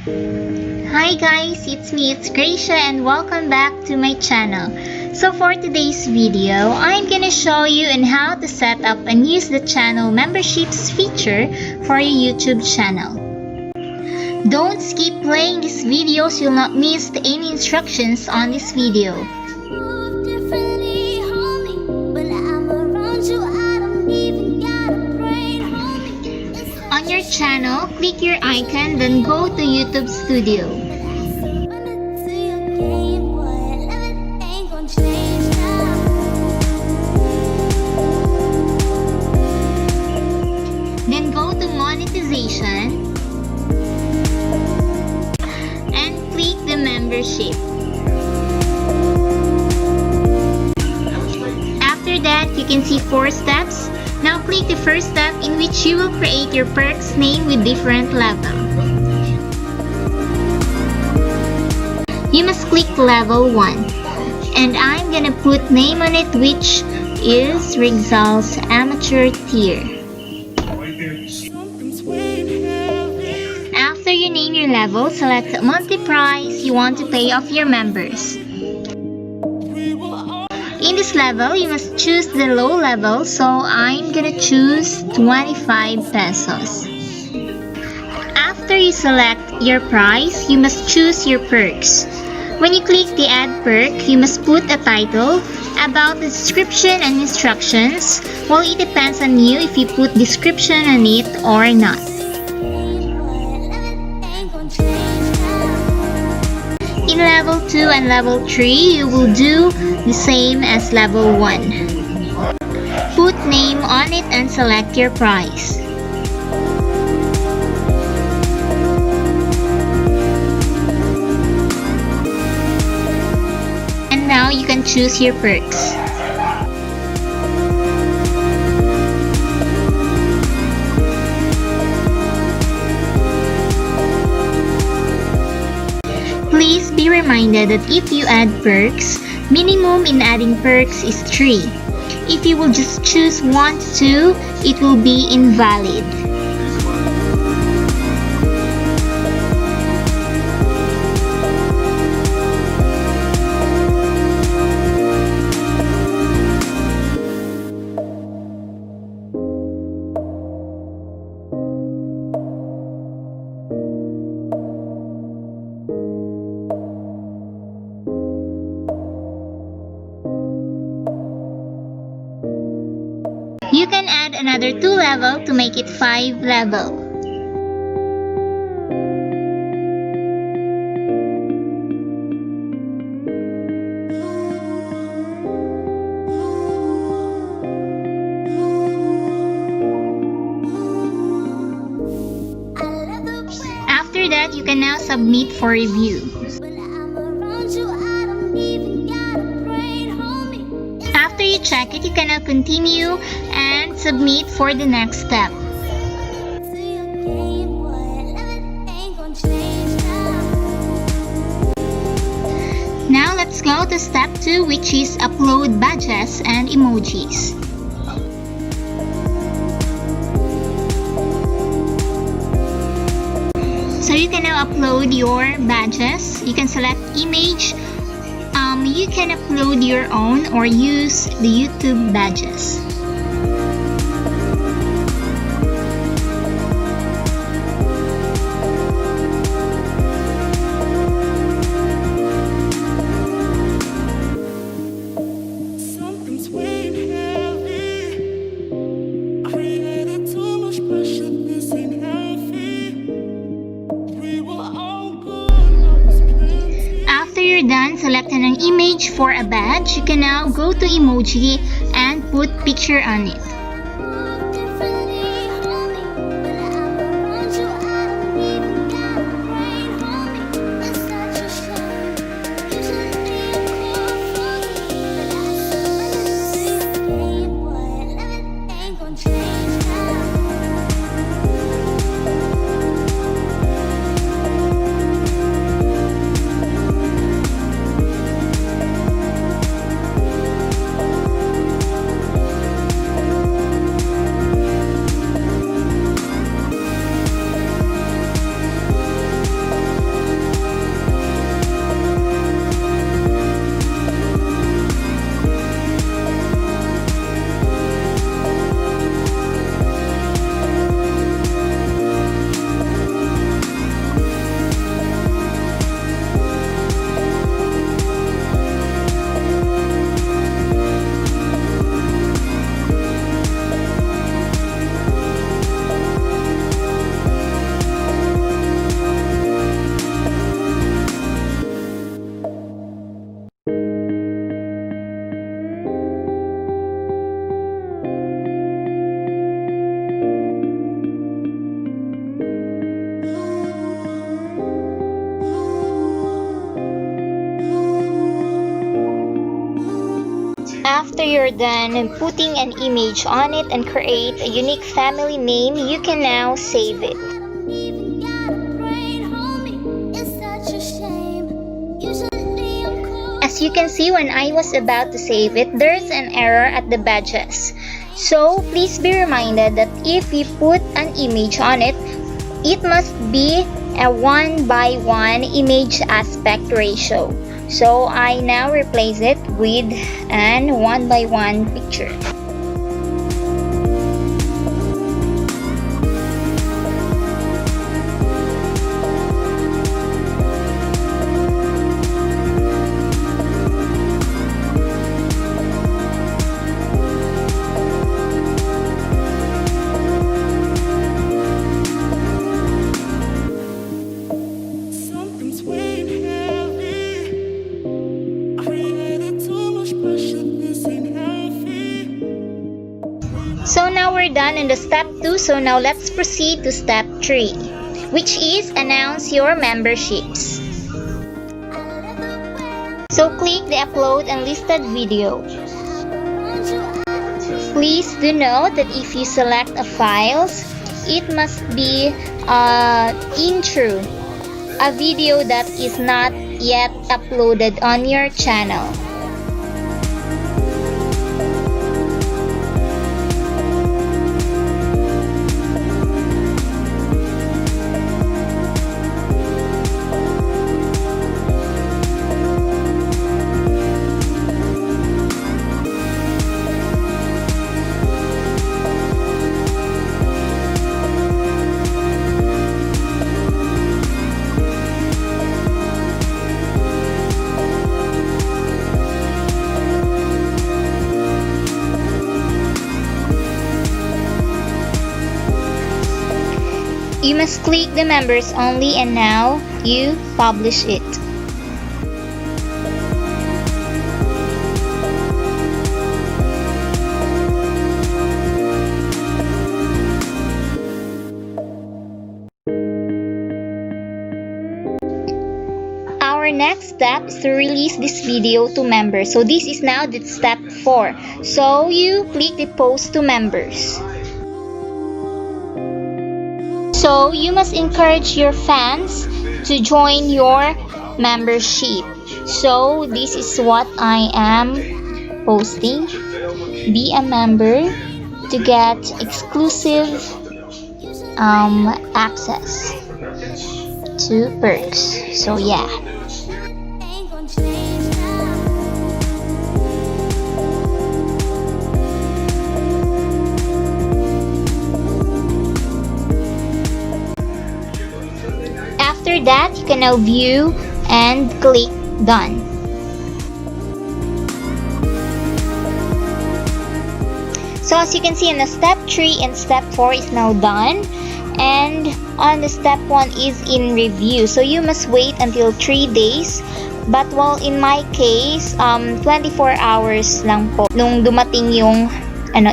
Hi guys, it's me, it's Graysia, and welcome back to my channel. So for today's video, I'm gonna show you on how to set up and use the channel memberships feature for your YouTube channel. Don't skip playing these videos, you'll not miss any instructions on this video. On your channel, click your icon, then go to YouTube Studio. Then go to monetization and click the membership. After that, you can see 4 steps. Now click the first step, in which you will create your perks name with different level. You must click level 1. And I'm gonna put name on it, which is Rixxall's amateur tier. After you name your level, select the monthly price you want to pay off your members. In this level, you must choose the low level, so I'm gonna choose 25 pesos. After you select your price, you must choose your perks. When you click the add perk, you must put a title about the description and instructions. Well, it depends on you if you put description on it or not. In level 2 and level 3, you will do the same as level 1. Put name on it and select your price. And now you can choose your perks. Please be reminded that if you add perks, minimum in adding perks is 3. If you will just choose 1 to 2, it will be invalid. You can add another 2 level to make it 5 level. After that, you can now submit for review. After you check it, you can now continue and submit for the next step. Now let's go to step 2, which is upload badges and emojis. So you can now upload your badges. You can select image. You can upload your own or use the YouTube badges. Done selecting an image for a badge, you can now go to emoji and put picture on it. after you're done putting an image on it and create a unique family name, you can now save it. As you can see, when I was about to save it, there's an error at the badges. So please be reminded that if you put an image on it, it must be a 1:1 image aspect ratio. So I now replace it with an 1:1 picture. So now we're done in the step 2, so now let's proceed to step 3, which is announce your memberships. So click the upload unlisted video. Please do note that if you select a files, it must be intro, a video that is not yet uploaded on your channel. You must click the members only and now you publish it. Our next step is to release this video to members. So this is now the step 4. So you click the post to members. So you must encourage your fans to join your membership. So this is what I am posting. Be a member to get exclusive access to perks. So yeah. After that, you can now view and click done. So as you can see, in the step 3 and step 4 is now done, and on the step 1 is in review. So you must wait until 3 days, but well, in my case 24 hours lang po nung dumating yung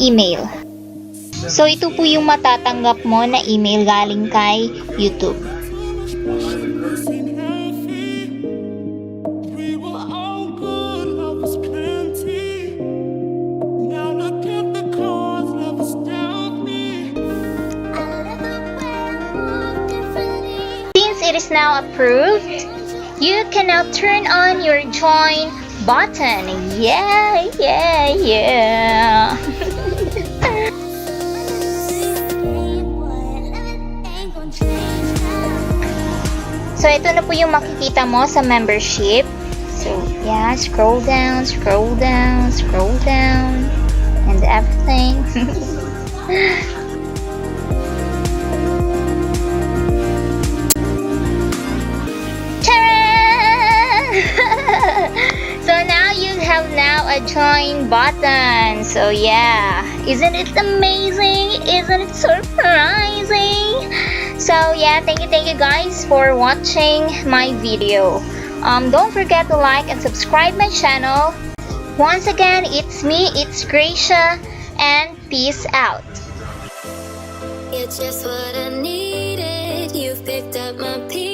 email. So ito po yung matatanggap mo na email galing kay YouTube. It is now approved, you can now turn on your join button. Yeah. So ito na po yung makikita mo sa membership. So yeah, scroll down and everything. So now you have now a join button. So yeah, isn't it amazing? Isn't it surprising? So yeah, thank you guys for watching my video. Don't forget to like and subscribe my channel. Once again, it's me, it's Graysia, and peace out. You're just what I needed. You've picked up my piece.